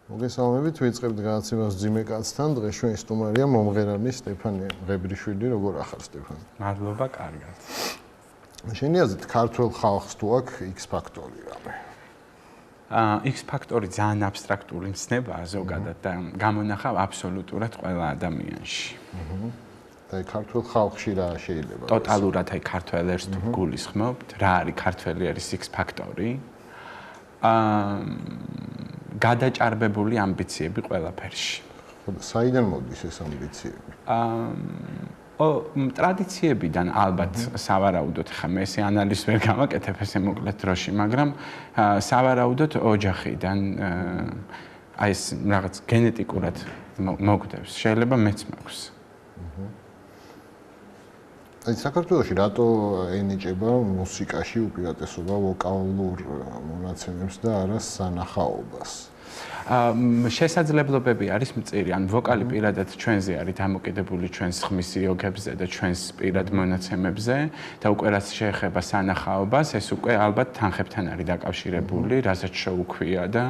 მოგესალმებით, ვიწყებთ გადაცემას ძიმე კაცთან. დღეს ჩვენი სტუმარია მომღერალი სტეფანე მღებრიშვილი. როგორ ახარ სტეფანე? მადლობა, კარგად. შენი აზრით, ქართველ ხალხს თუ აქვს X-ფაქტორი რამე? X-ფაქტორი ძალიან აბსტრაქტული მცნებაა ზოგადად და გამონახავ აბსოლუტურად ყველა ადამიანში. და ქართველ ხალხში რა შეიძლება? ტოტალურად აი ქართველებს თუ გულისხმობთ, რა არის ქართველი არის X-ფაქტორი? გადაჭარბებული ამბიციები ყველაფერში. საიდან მოდის ეს ამბიციები? ტრადიციებიდან ალბათ სავარაუდოდ, ხა მე ესე ანალიზს ვერ გამაკეთებ ესე მოკლედ დროში, მაგრამ სავარაუდოდ ოჯახიდან აი ეს რაღაც გენეტიკურად მოგდებს. შეიძლება მეც მაქვს. აი საქართველოში რატო ენიჭება მუსიკაში უპირატესობა ვოკალურ მონაცემებს და არა სანახაობას? შესაძლებლობები არის მწირი, ან ვოკალი პირადად ჩვენზე არის დამოკიდებული ჩვენს ხმის იოგებზე და ჩვენს პირად მონაცემებზე და უკვე რაც შეეხება სანახაობას, ეს უკვე ალბათ თანხებთან არის დაკავშირებული, რასაც შოუ ქვია და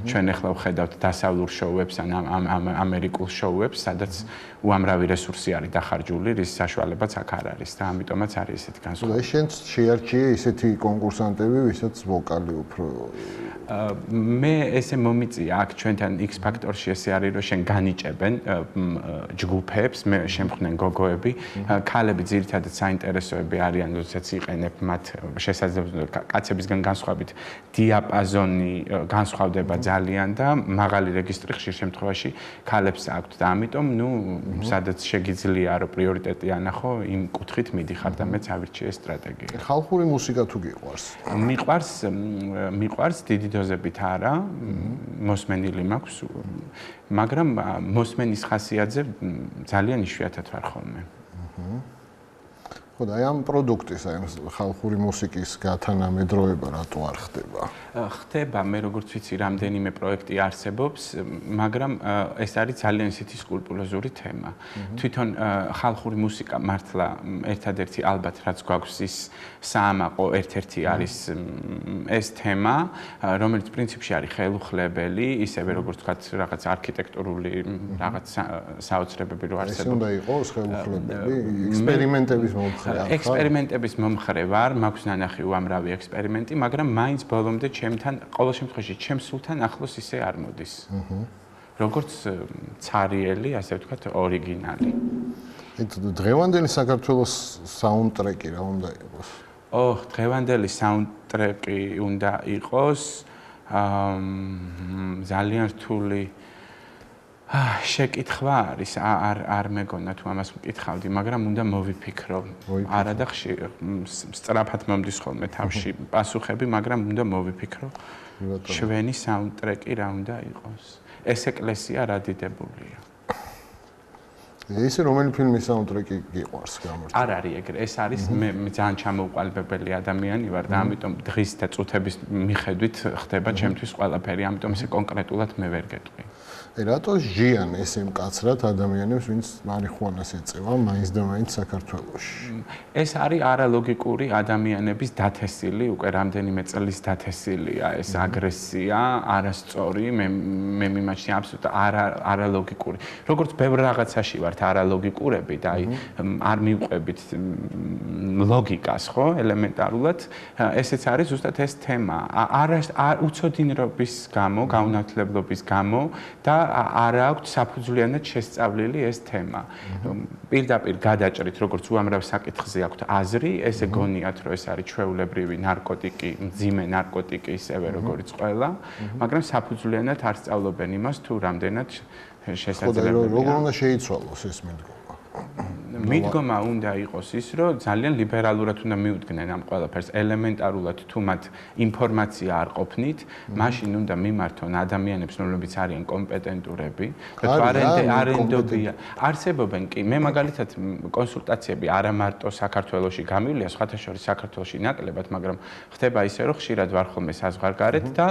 ჩვენ ახლა ვხედავთ დასავლურ შოუებს ან ამერიკულ შოუებს, სადაც უამრავი რესურსი არის დახარჯული, რის საშუალებაც აქ არ არის და ამიტომაც არის ესეთი განსხვავება. შენც შეარჩიე ისეთი კონკურსანტები, ვისაც ვოკალი უფრო მე ესე მომიწია აქ ჩვენთან X-ფაქტორში ესე არის რომ შენ განიჭებენ ჯგუფებს, მე შემხდნენ გოგოები, ქალები ძირითადად საინტერესოები არიან, როდესაც იყენებ მათ შესაძლებლად კაცებისგან განსხვავებით დიაპაზონი განსხვავდება ძალიან და მაღალი რეგისტრი ხშირ შემთხვევაში ქალებს აქვთ და ამიტომ ნუ სადაც შეგიძლია რომ პრიორიტეტი ანახო, იმ კუთხით მიდიხარ და მეც ავირჩიე სტრატეგია. ხალხური მუსიკა თუ გიყვარს? მიყვარს დიდი დოზებით არა, მოსმენილი მაქვს, მაგრამ მოსმენის ხასიათზე ძალიან იშვიათად ვარ ხოლმე. ხო და აი ამ პროდუქტის, აი ხალხური მუსიკის გათანამედროვება რატო არ ხდება? ხდება, მე როგორც ვიცი, რამდენიმე პროექტი არსებობს, მაგრამ ეს არის ძალიან ისეთი სკრუპულოზური თემა. თვითონ ხალხური მუსიკა მართლა ერთადერთი ალბათ რაც გვაქვს ის საამაყო ერთ-ერთი არის ეს თემა, რომელიც პრინციპში არის ხელუხლებელი, ისევე როგორც ვთქვათ, რაღაც არქიტექტურული რაღაც საოცრებები რო არსებობს. ეს უნდა იყოს ხელუხლებელი, ექსპერიმენტების მომხრე. ექსპერიმენტების მომხრე ვარ, მაქვს ნანახი უამრავი ექსპერიმენტი, მაგრამ მაინც ბოლომდე ჩემთან, ყოველ შემთხვევაში, ჩემს სულთან ახლოს ისე არ მოდის. როგორც ცარიელი, ასე ვთქვათ, ორიგინალი. დღევანდელი საქართველოს საუნდტრეკი რა უნდა იყოს? დღევანდელი საუნდტრეკი უნდა იყოს ძალიან რთული შეკითხვა არის, არ მეგონა თუ ამას მკითხავდი, მაგრამ უნდა მოვიფიქრო. არა და სწრაფად მომდის ხოლმე თავში პასუხები, მაგრამ უნდა მოვიფიქრო. ჩვენი საუნდტრეკი რა უნდა იყოს? ეს ეკლესია რა დიდებულია? ესე რომელი ფილმის საუნდტრეკი გიყვარს გამორჩა? არ არის ეგრე, ეს არის მე ძალიან ჩამოუყალიბებელი ადამიანი ვარ და ამიტომ დღის და წუთების მიხედვით ხდება ჩემთვის ყველაფერი, ამიტომ ესე კონკრეტულად მე ვერ გეტყვი. რატო ჟიან ესე მკაცრად ადამიანებს, ვინც მარიხუანას ეწევა მაინც და მაინც საქართველოში? ეს არის არალოგიკური ადამიანების დათესილი, უკვე რამდენიმე წლის დათესილია ეს აგრესია, არასწორი, მე მიმაჩნია აბსოლუტურად არალოგიკური. როგორც ბევრ რაღაცაში ვართ არალოგიკურები და აი არ მივყვებით ლოგიკას, ხო, ელემენტარულად, ესეც არის ზუსტად ეს თემა. უცოდინრობის გამო, გაუნათლებლობის გამო და არ აქვს საფუძვლიანად შესწავლილი ეს თემა. პირდაპირ გადაჭრით, როგორც უამრავ საკითხზე აქვთ აზრი, ესე გონიათ, რომ ეს არის ჩვეულებრივი ნარკოტიკი, მძიმე ნარკოტიკი ისევე როგორც ყველა, მაგრამ საფუძვლიანად არ სწავლობენ იმას, თუ რამდენად შესაძლებელია. როგორ უნდა შეიცვალოს ეს მიდგომა? მიდგომა უნდა იყოს ის, რომ ძალიან ლიბერალურად უნდა მიუდგნენ ამ ყველაფერს, ელემენტარულად თუ მათ ინფორმაცია არ ყოფნით, მაშინ უნდა მიმართონ ადამიანებს, რომლებიც არიან კომპეტენტურები, და თუ არენდობია, არსებობენ კი, მე მაგალითად კონსულტაციები არა მარტო საქართველოში გამივლია, სხვათა შორის საქართველოში ნაკლებად, მაგრამ ხდება ისე, რომ ხშირად ვარ ხოლმე საზღვარგარეთ და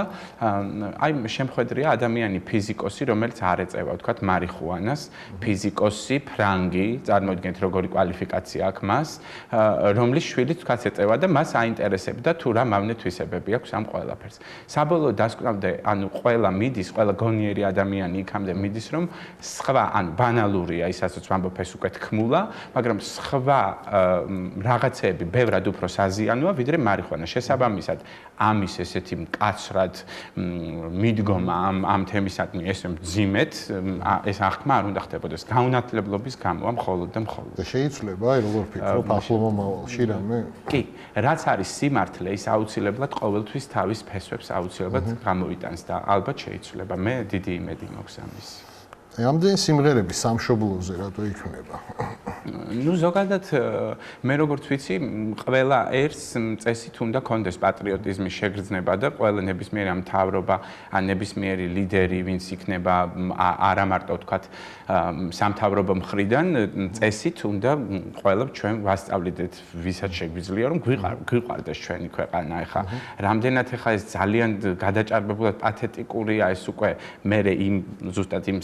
აი შემხედრია ადამიანი ფიზიკოსი, რომელიც არ ეწევა, ვთქვათ, მარიხუანას, ფიზიკოსი, ფრანგი, წარმოიდგინეთ როგორი კვალიფიკაცია აქვს მას, რომლის შვილი თქვაც ეწევა და მას აინტერესებდა თუ რა მავნეთვისებები აქვს ამ ყველაფერს. საბოლოო დასკვნამდე, ანუ ყველა მიდის, ყველა გონიერი ადამიანი იქამდე მიდის, რომ სხვა, ანუ ბანალურია ის ასაც ვამბობ ეს უკვე თქმულა, მაგრამ სხვა რაღაცეები ბევრად უფრო საზიანოა, ვიდრე მარიხუანა. შესაბამისად, ამის ესეთი მკაცრად მიდგომა ამ თემისადმი ესე მძიმედ, ეს აღქმა არ უნდა ხდებოდეს გაუნათლებლობის გამო, მხოლოდ და მხოლოდ. და შეიძლება, როგორ ფიქრობ, ახლო მომავალში რამე? კი, რაც არის სიმართლე, ის აუცილებლად ყოველთვის თავის ფესვებს აუცილებლად გამოიტანს და ალბათ შეიცვლება. მე დიდი იმედი მაქვს ამის. ამდენი სიმღერები სამშობლოზე რატო იქნება? ნუ ზოგადად მე როგორც ვიცი, ყველა ერთს წესით უნდა კონდეს პატრიოტიზმის შეგრძნება და ყველა ნებისმიერი მთავრობა, ან ნებისმიერი ლიდერი, ვინც იქნება არა მარტო თქვათ სამთავრობო მხრიდან, წესით უნდა ყველა ჩვენ ვასწავლიდეთ, ვისაც შეგვიძლია, რომ გვიყვარდეს ჩვენი ქვეყანა. ეხლა რამდენად ეხლა ეს ძალიან გადაჭარბებულად პათეტიკურია, ეს უკვე მე იმ ზუსტად იმ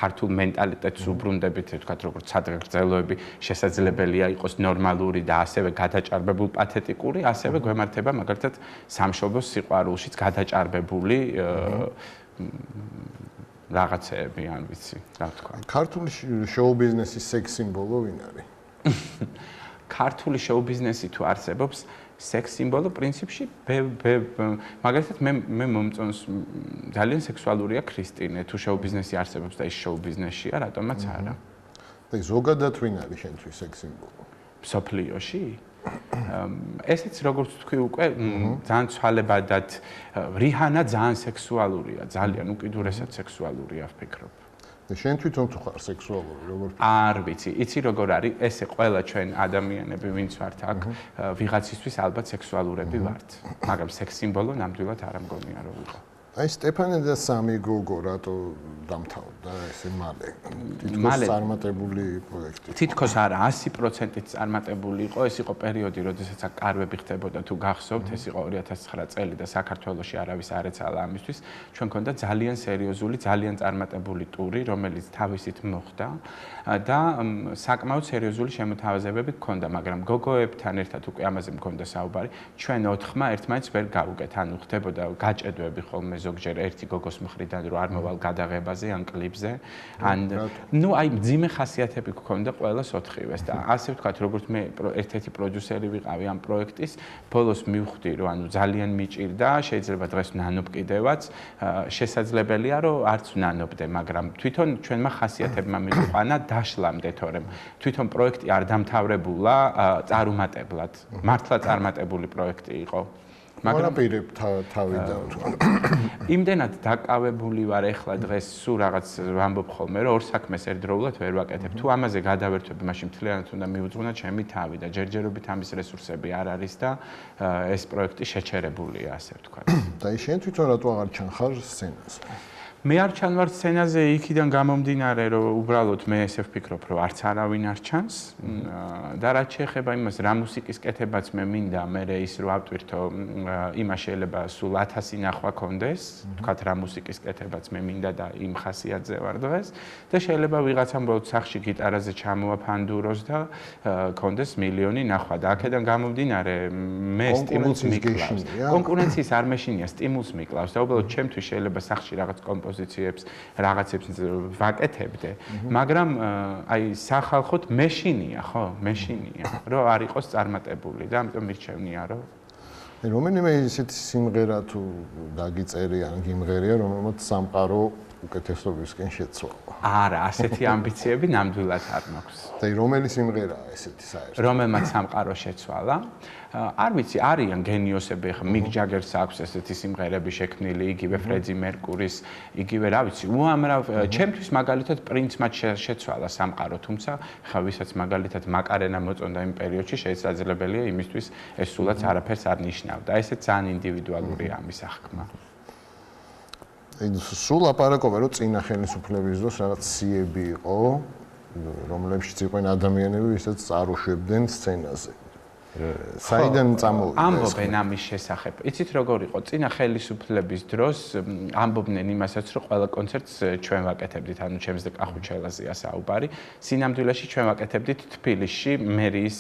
ქართულ მენტალიტეტს უბრუნდებით, თქვათ როგორც სადღეგრძელოები შესაძლებელია იყოს ნორმალური და ასევე გადაჭარბებული პათეტიკური, ასევე გვემართება მაგალითად სამშობლოს სიყვარულშიც გადაჭარბებული რაღაცეები, ან ვიცი, რა თქვა. ქართული შოუ-ბიზნესის სექს-სიმბოლო ვინ არის? ქართული შოუ-ბიზნესი თუ არსებობს, სექს-სიმბოლო პრინციპში მაგალითად მე მომწონს ძალიან სექსუალურია ქრისტინე, თუ შოუ-ბიზნესი არსებობს და ის შოუ-ბიზნესია, რატომაც არა. და ზოგადად ვინ არის შენთვის სექს-სიმბოლო? მსოფლიოში? ესეც როგორც თქვი უკვე ძალიან ცვალებადად რიჰანა ძალიან სექსუალურია, ძალიან უკიდურესად სექსუალურია ვფიქრობ. და შენ თვითონ თუ ხარ სექსუალური, როგორ? არ ვიცი, იცი როგორ არის, ესე ყველა ჩვენ ადამიანები ვინც ვართ აქ, ვიღაცისთვის ალბათ სექსუალურები ვართ, მაგრამ სექს-სიმბოლო ნამდვილად არ მგონია რომ იყო. აი სტეფანე და სამი გოგო რატო დამთავრდა ესე მალე? თითქოს წარმატებული პროექტი. თითქოს არა, 100%-ით წარმატებული იყო. ეს იყო პერიოდი, როდესაც აქ კარვები ხდებოდა, თუ გახსოვთ, ეს იყო 2009 წელი და საქართველოში არავის არ ეცალა ამისთვის. ჩვენ გქონდა ძალიან სერიოზული, ძალიან წარმატებული ტური, რომელიც თავისით მოხდა და საკმაოდ სერიოზული შემოთავაზებები გქონდა, მაგრამ გოგოებთან ერთად უკვე ამაზე მქონდა საუბარი. ჩვენ 4-მა ერთმანეთს ვერ გავუკეთ, ანუ ხდებოდა გაჭედვები ხოლმე ზოგჯერ ერთი გოგოს მხრიდან რომ არ მოვალ გადაღებაზე ან კლიპზე ან ნუ აი მძიმე ხასიათები გქონდა ყველას 4-ივეს და ასე ვთქვათ როგორც მე ერთ-ერთი პროდიუსერი ვიყავი ამ პროექტის ბოლოს მივხვდი რომ ანუ ძალიან მიჭირდა შეიძლება დღეს ვნანობ კიდევაც შესაძლებელია რომ არც ვნანობდე მაგრამ თვითონ ჩვენმა ხასიათებმა მიყვანა დაშლამდე თორემ თვითონ პროექტი არ დამთავრებულა წარუმატებლად მართლა წარმატებული პროექტი იყო მაგრამ პირებ თავიდან თქვა. იმდენად დაკავებული ვარ ეხლა დღეს სულ რაღაც ვამბობ ხოლმე რომ ორ საქმეს ერთდროულად ვერ ვაკეთებ. თუ ამაზე გადავერთვები, მაშინ მთლიანად უნდა მიუძღვნა ჩემი თავი და ჯერჯერობით ამის რესურსები არ არის და ეს პროექტი შეჩერებულია, ასე ვთქვა. და შენ თვითონ რატო აღარ ჩანხარ სცენაზე? მე არ ჩანვარ სცენაზე იქიდან გამომდინარე, რომ უბრალოდ მე ესე ვფიქრობ, რომ არც არავინ არ ჩანს და რაც შეეხება იმას, რა მუსიკის კეთებაც მე მინდა, მე ის რო ავტვირთო, იმას შეიძლება სულ 1000 ნახვა კონდეს, თქვათ რა მუსიკის კეთებაც მე მინდა და იმ ხასიათზე ვარ დღეს და შეიძლება ვიღაცამ ბოლოდ სახში გიტარაზე ჩამოაფანდუროს და კონდეს მილიონი ნახვა და აქედან გამომდინარე მე სტიმულს მიკლავს. კონკურენციის არ მეშინია, სტიმულს მიკლავს და უბრალოდ ჩემთვის შეიძლება სახში რაღაც კომპოზიციებს რაღაცებს ვაკეთებდე, მაგრამ აი სახალხოდ მეშინია, ხო, მეშინია, რომ არ იყოს წარმატებული და ამიტომ მირჩევნია, რომ რომელიმე ისეთი სიმღერა თუ დაგიწერია, ან გიმღერია, რომელმაც სამყარო უკეთესობისკენ შეცვალა. არა, ასეთი ამბიციები ნამდვილად არ მაქვს. და რომელი სიმღერაა ესეთი საერთოდ? რომელმაც სამყარო შეცვალა? არ ვიცი, არიან გენიოსები, ხა მიკ ჯაგერს აქვს ესეთი სიმღერები შექმნილი, იგივე ფრედი მერკურის, იგივე რა ვიცი, უამრავ ჩემთვის მაგალითად პრინცმა შეცვალა სამყარო, თუმცა ხა ვისაც მაგალითად მაკარენა მოწონდა იმ პერიოდში, შესაძლებელია იმისთვის ეს სულაც არაფერს არ ნიშნავდა. ესეც ძალიან ინდივიდუალურია ამის აღქმა. სულ აპარაკობა რომ წინა ხელისუფლების დროს რაღაც სიები იყო, რომლებშიც იყვნენ ადამიანები, ვისაც წარუშვებდნენ სცენაზე. საიდან წამოვიდა? ამბობენ ამის შესახებ. იცით როგორ იყო? წინა ხელისუფლების დროს ამბობდნენ იმასაც, რომ ყველა კონცერტს ჩვენ ვაკეთებდით, ანუ ჩემს და კახუჩელაზეა საუბარი. სინამდვილეში ჩვენ ვაკეთებდით თბილისში მერიის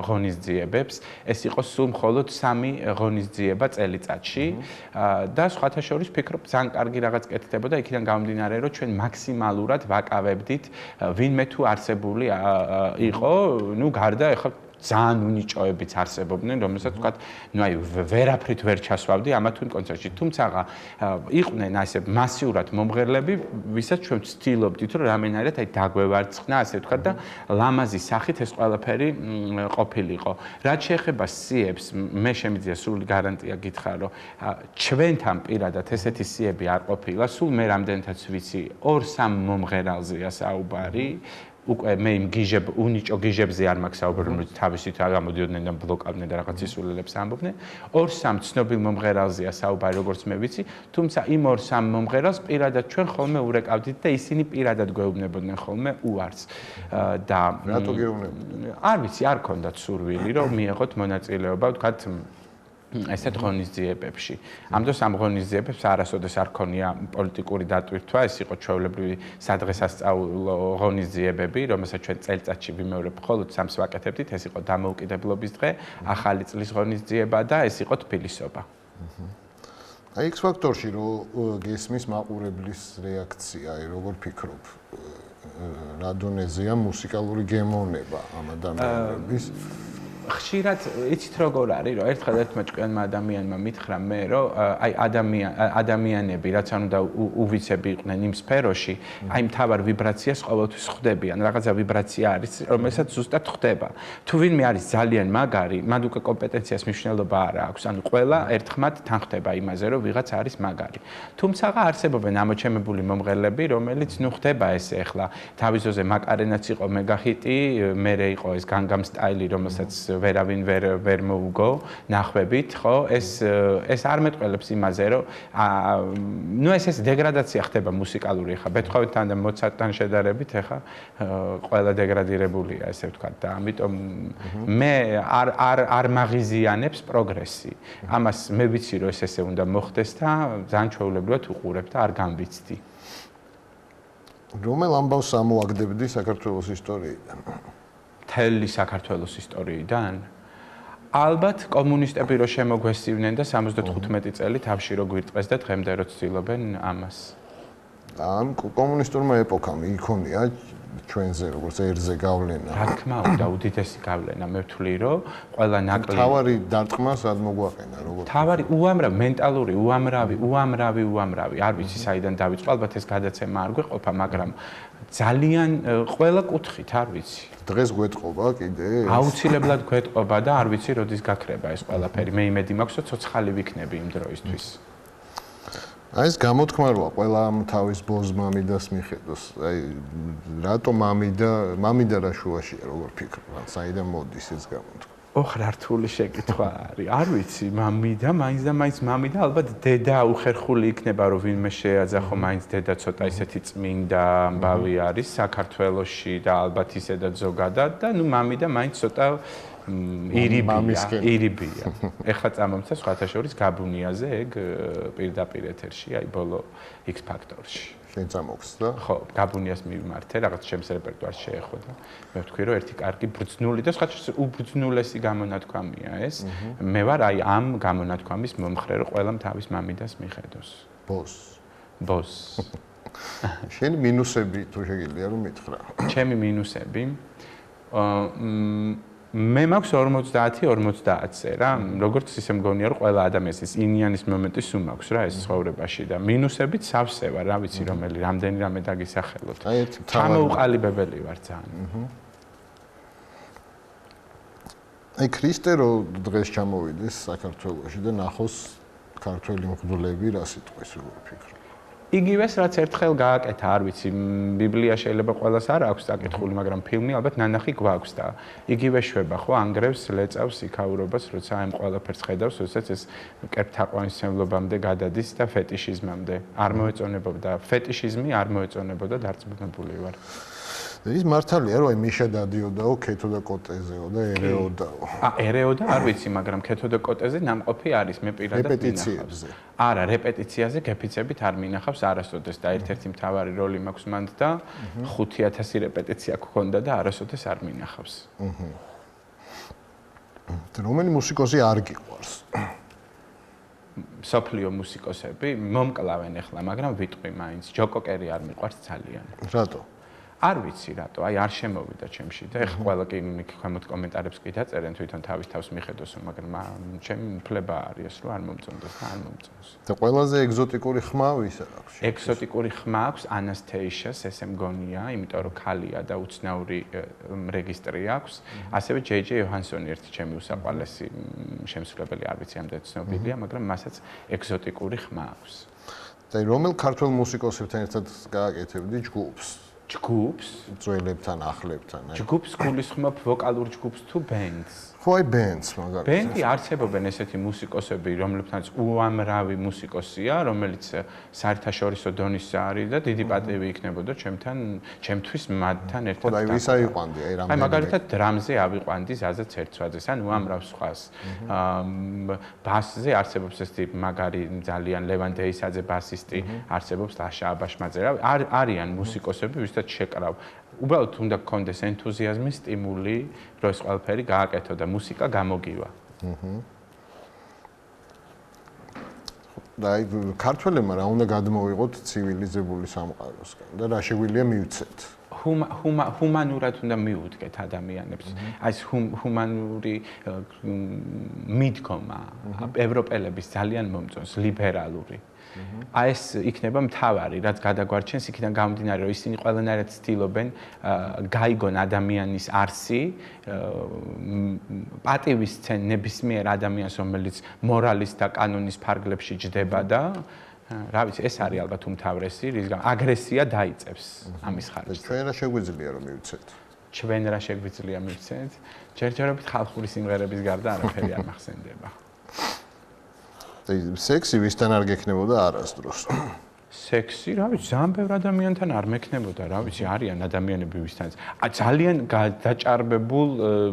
ღონისძიებებს. ეს იყო სულ მხოლოდ 3 ღონისძიება წელიწადში და სხვათა შორის ვფიქრობ, ძალიან კარგი რაღაც კეთდებოდა იქიდან გამომდინარე, რომ ჩვენ მაქსიმალურად ვაკავებდით ვინმე თუ არსებული იყო, ну გარდა ეხლა ძალიან უნიჭოებიც არსებობდნენ, რომელსაც ვთქვათ, ну აი ვერაფრით ვერ ჩასვავდი ამა თუ იმ კონცერტში. თუმცა იყვნენ ასე მასიურად მომღერლები, ვისაც ჩვენ ვცდილობდით, რომ რამენაირად აი დაგვევარცხნა, ასე ვთქვათ და ლამაზი სახით ეს ყველაფერი ყოფილიყო. რაც შეეხება სიებს, მე შემიძლია სრული გარანტია გითხრა, რომ ჩვენთან პირადად ესეთი სიები არ ყოფილა, სულ მე რამდენთაც ვიცი, 2-3 მომღერალზეა საუბარი. უკვე მე იმ უნიჭო გიჟებზე არ მაქვს საუბარი, რომელიც თავისით გამოდიოდნენ და ბლოკავდნენ და რაღაც ისულელებს ამბობდნენ. 2-3 ცნობილ მომღერალზეა საუბარი, როგორც მე ვიცი, თუმცა იმ 2-3 მომღერალს პირადად ჩვენ ხოლმე ურეკავდით და ისინი პირადად გვეუბნებოდნენ ხოლმე უარს. და რატო გეუბნებოდნენ? არ ვიცი, არ ქონდათ სურვილი, რომ მიეღოთ მონაწილეობა, ვთქვათ, ესეთ ღონისძიებებში. ამ დროს ამ ღონისძიებებს არასოდეს არ ქონია პოლიტიკური დატვირთვა, ეს იყო ჩვეულებრივი სადღესასწაულო ღონისძიებები, რომელსაც ჩვენ წელიწადში ვიმეორებ მხოლოდ 3-ს ვაკეთებდით, ეს იყო დამოუკიდებლობის დღე, ახალი წლის ღონისძიება და ეს იყო თბილისობა. აი X ფაქტორში რომ გესმის მაყურებლის რეაქცია, აი როგორ ფიქრობ? რა დონეზეა მუსიკალური გემოვნება ამ ადამიანების? ხშირად იცით როგორ არის, რომ ერთხელ ერთმა ჭკვიანმა ადამიანმა მითხრა მე, რომ აი ადამიანები, რაც არ უნდა უვიცები იყვნენ იმ სფეროში, აი მთავარ ვიბრაციას ყოველთვის ხვდებიან. რაღაცა ვიბრაცია არის, რომელსაც ზუსტად ხვდება. თუ ვინმე არის ძალიან მაგარი, მან უკვე კომპეტენციას მნიშვნელობა არ აქვს. ანუ ყველა ერთხმად თან ხვდება იმაზე, რომ ვიღაც არის მაგარი. თუმცა არსებობენ ამოჩემებული მომღერლები, რომელიც ნუ ხვდება ესე ახლა თავის ძოზე მაკარენაც იყო მეგახიტი, მერე იყო ეს განგამ სტაილი, რომელსაც ვერავინ ვერ მოუგო ნახვებით, ხო? ეს არ მეტყველებს იმაზე, რომ ნუ ეს დეგრადაცია ხდება მუსიკალური, ხა ბეთჰოვენთან და მოცარტთან შედარებით, ხა ყველა დეგრადირებულია, ესე ვთქვათ და ამიტომ მე არ მაღიზიანებს პროგრესი. ამას მე ვიცი, რომ ეს ესე უნდა მოხდეს და ძალიან ჩვეულებრივად უყურებ და არ გამვიცდი. რომელ ამბავს ამოაგდებდი საქართველოს ისტორიიდან? მთელი საქართველოს ისტორიიდან? ალბათ კომუნისტები რო შემოგვესივნენ და 75 წელი თავში რო გვირწყეს და დღემდე რო ცდილობენ ამას. ამ კომუნისტურმა ეპოქამ იქონია ჩვენზე როგორც ერთზე გავლენა. რა თქმა უნდა, უდიდესი გავლენა. მე ვთვლი, რომ ყველა ნაკლი თავარი დარტყმა სად მოგვაყენა, როგორ? თავარი უამრავი მენტალური, უამრავი. არ ვიცი საიდან დავიწყო, ალბათ ეს გადაცემა არ გვეყოფა, მაგრამ ძალიან ყველა კუთხით, არ ვიცი. დღეს გვეტყობა კიდე? აუცილებლად გვეტყობა და არ ვიცი როდის გაქრება ეს ყველაფერი. მე იმედი მაქვს, რომ ცოცხალი ვიქნები იმ დროისთვის. აი ეს გამოთქმაროა ყველა ამ თავის ბოზ მამიდას მიხედოს. აი რატო მამიდა რა შუაშია, როგორ ფიქრობ? საიდან მოდის ეს გამოთქმა? ოხრ რთული შეკითხვა არის. არ ვიცი, მამიდა, მაინც მამიდა, ალბათ დედა უხერხული იქნება, რომ ვინმე შეაძახო, მაინც დედა ცოტა ისეთი წმინდა ამბავი არის საქართველოში და ალბათ ისედაც ზოგადად და ნუ მამიდა მაინც ცოტა ირიბია. ეხლა წამომცა სხვათა შორის გაბუნიაზე ეგ პირდაპირ ეთერში, აი ბოლო X ფაქტორში. შენ წამოხსდა? ხო, გაბუნიას მივმართე, რაღაც ჩემს რეპერტუარს შეეხო და მე ვთქვი, რომ ერთი კარგი ბრძნული და სხვათა შორის უბრძნულესი გამონათქვამია ეს. მე ვარ აი ამ გამონათქვამის მომხრე, რომ ყველამ თავის მამიდას მიხედოს. ბოს. შენი მინუსები თუ შეგიძლია რომ მითხრა? ჩემი მინუსები მე მაქვს 50-50-ზე რა. როგორც ისე მგონია რომ ყველა ადამიანის ინიანის მომენტი სულ მაქვს რა ეს ცხოვრებაში და მინუსებიც სავსე ვარ, რა ვიცი რომელი რამდენი რამე დაგისახელოთ. ჩამოუყალიბებელი ვარ ძალიან. აი ქრისტე რო დღეს ჩამოვიდეს საქართველოში და ნახოს ქართველი მღვდლები რა სიტყვის როგორ ფიქრობ? იგივეს რაც ერთხელ გააკეთა, არ ვიცი, ბიბლია შეიძლება ყველას არ აქვს დაკითხული, მაგრამ ფილმი ალბათ ნანახი გვაქვს და იგივე შვება ხო, ანგრევს, ლეწავს იქაურობას, როცა ამ ყველაფერს ხედავს, როდესაც ეს კერპთაყვანისმცემლობამდე გადადის და ფეტიშიზმამდე. არ მოეწონებოდა, ფეტიშიზმი არ მოეწონებოდა, დარწმუნებული ვარ. ის მართალია რომ აი მიშა დადიოდაო ქეთო და კოტეზეო და ერეოდაო. ერეოდა არ ვიცი, მაგრამ ქეთო და კოტეზე ნამყოფი არის, მე პირადად რეპეტიციებზე. არა, რეპეტიციაზე გეფიცებით არ მინახავს არასოდეს და ერთ-ერთი მთავარი როლი მაქვს მანდ და 5000 რეპეტიცია გქონდა და არასოდეს არ მინახავს. რომელი მუსიკოსი არ გიყვარს? სოფლიო მუსიკოსები მომკლავენ ახლა, მაგრამ ვიტყვი მაინც, ჯოკო კერი არ მიყვარს ძალიან. რატო? არ ვიცი რატო, აი არ შემოვიდა ჩემში და ეხლა ყველა კი ქვემოთ კომენტარებს კი დაწერენ თვითონ თავის თავს მიხედოს, მაგრამ ჩემი უფლება არის რომ არ მომწონდეს და არ მომწონს. და ყველაზე ეგზოტიკური ხმა ვისა აქვს? ეგზოტიკური ხმა აქვს ანასთეიშას, ესე მგონია, იმიტომ რომ ქალია და უცნაური რეგისტრი აქვს. ასევე ჯეიჯეი იოჰანსონი ერთი ჩემი უსაყვარლესი შემსრულებელი, არ ვიცი ამდენ ცნობილია, მაგრამ მასაც ეგზოტიკური ხმა აქვს. და რომელ ქართველ მუსიკოსებთან ერთად გააკეთებდი ჯგუფს? ჯგუფს? ძველებთან, ახლებთან. ჯგუფს გულისხმობ ვოკალურ ჯგუფს თუ ბენდს? ხო, აი ბენდს მაგალითად. ბენდი არსებობენ ესეთი მუსიკოსები, რომლებთანაც უამრავი მუსიკოსია, რომელიც საერთაშორისო დონის არის და დიდი პატივი იქნებოდა ჩემთვის მათთან ერთად. ხო, აი ვის აიყვანდი, აი რამდენი. აი მაგალითად დრამზე ავიყვანდი ზაზა ცერცვაძეს, ან უამრავ სხვას. ბასზე არსებობს ესეთი მაგარი ძალიან ლევან დეისაძე ბასისტი, არსებობს ლაშა აბაშმაძე. არიან მუსიკოსები, ვისაც შეკრავ. უბრალოდ უნდა გქონდეს ენთუზიაზმი, სტიმული, რომ ეს ყველაფერი გააკეთო და მუსიკა გამოგივა. და აი ქართველებმა რა უნდა გადმოვიღოთ ცივილიზებული სამყაროსგან და რა შეგვიძლია მივცეთ? ჰუმანურად უნდა მიუდგეთ ადამიანებს. აი ეს ჰუმანური მიდგომა ევროპელების ძალიან მომწონს, ლიბერალური. აი ეს იქნება მთავარი, რაც გადაგვარჩენს იქიდან გამომდინარე, რომ ისინი ყველანაირად ცდილობენ გაიგონ ადამიანის არსი, პატივისცენ ნებისმიერ ადამიანს, რომელიც მორალის და კანონის ფარგლებში ჯდება და რა ვიცი, ეს არის ალბათ უმთავრესი, რის გამო აგრესია დაიწევს ამის ხარჯზე. ჩვენ რა შეგვიძლია რომ მივცეთ? ჩვენ რა შეგვიძლია მივცეთ? ჯერჯერობით ხალხური სიმღერების გარდა არაფერი არ მახსენდება. სექსი ვისთან არ გექნებოდა არასდროს. სექსი, რა ვიცი, ძალიან ბევრ ადამიანთან არ მექნებოდა, რა ვიცი, არიან ადამიანები ვისთანაც. ძალიან გადაჭარბებულ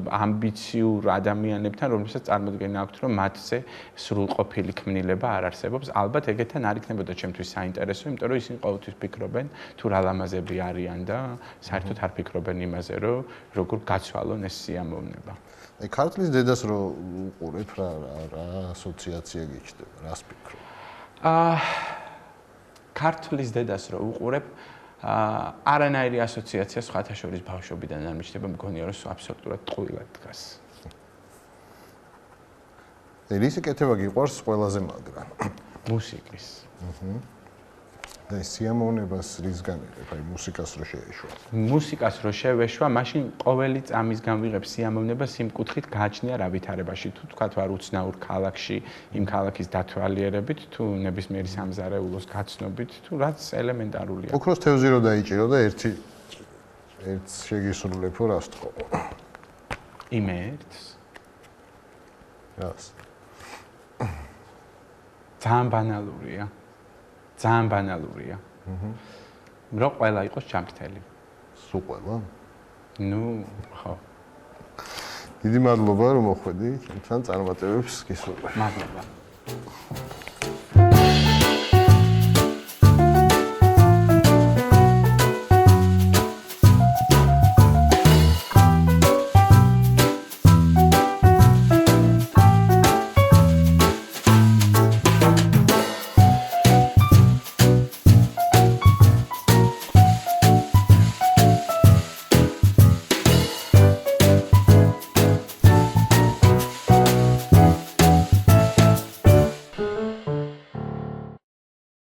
ამბიციურ ადამიანებთან, რომლებსაც წარმოდგენა აქვთ, რომ მათზე სრულყოფილი ქმნილება არ არსებობს. ალბათ ეგეთთან არ იქნებოდა ჩემთვის საინტერესო, იმიტომ რომ ისინი ყოველთვის ფიქრობენ თუ რა ლამაზები არიან და საერთოდ არ ფიქრობენ იმაზე, რომ როგორ გაცვალონ ეს სიამოვნება. აი ქართლის დედას რო უყურებ რა ასოციაცია გიჩნდება, რას ფიქრობ? ქართლის დედას რო უყურებ, არანაირი ასოციაცია სხვათა შორის ბავშვობიდან არ მიჩნდება, მგონია რომ აბსოლუტურად ტყუილად დგას. ისი კეთება გიყვარს ყველაზე მაგრა? მუსიკის. და სიამოვნებას რისგან იღებ, აი მუსიკას რო შეეშვა? მუსიკას რო შევეშვა, მაშინ ყოველი წამის განვიღებ სიამოვნებას იმ კუთხით გააჩნია რა ვითარებაში, თუ თქვათ ვარ უცნაურ ქალაქში, იმ ქალაქის დათვალიერებით, თუ ნებისმიერი სამზარეულოს გაცნობით, თუ რაც ელემენტარულია. ოქროს თევზი რო დაიჭირო და ერთს შეგისრულებო, რას თქო? იმ ერთს? რას? ძალიან ბანალურია. ძალიან ბანალურია. რომ ყველა იყოს ჩამქთელი. სულ ყველა? ნუ, ხო. დიდი მადლობა რომ მოხვედი, თან წარმატებებს გისურვებ. მადლობა.